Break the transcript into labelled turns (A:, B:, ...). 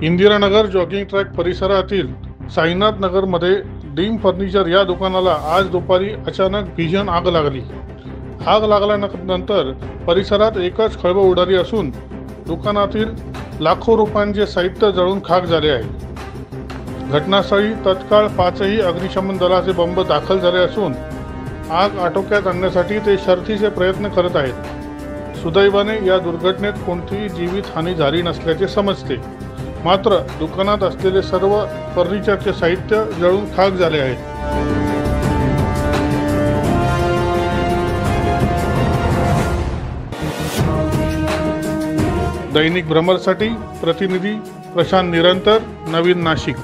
A: Indiranagar jogging track परिसरातील साईनाथ नगरमध्ये dream furniture या दुकानाला आज दुपारी अचानक भीषण आग लागली। आग लागल्यानंतर परिसरात एकच खळबळ उडाली असून दुकानातील लाखो रुपयांचे साहित्य जळून खाक झाले आहे। घटनास्थळी तत्काळ 5ही अग्निशमन दलाचे बंब दाखल झाले असून आग आटोक्यात आणण्यासाठी ते शर्थीचे प्रयत्न करत आहेत। सुदैवाने या दुर्घटनेत कोणतीही जीवितहानी झाली नसल्याचे समजते, मात्र दुकानात असलेले सर्व फर्निचरचे साहित्य जळून खाक झाले आहे। दैनिक भ्रमरसाठी प्रतिनिधी प्रशांत निरंतर, नवीन नाशिक।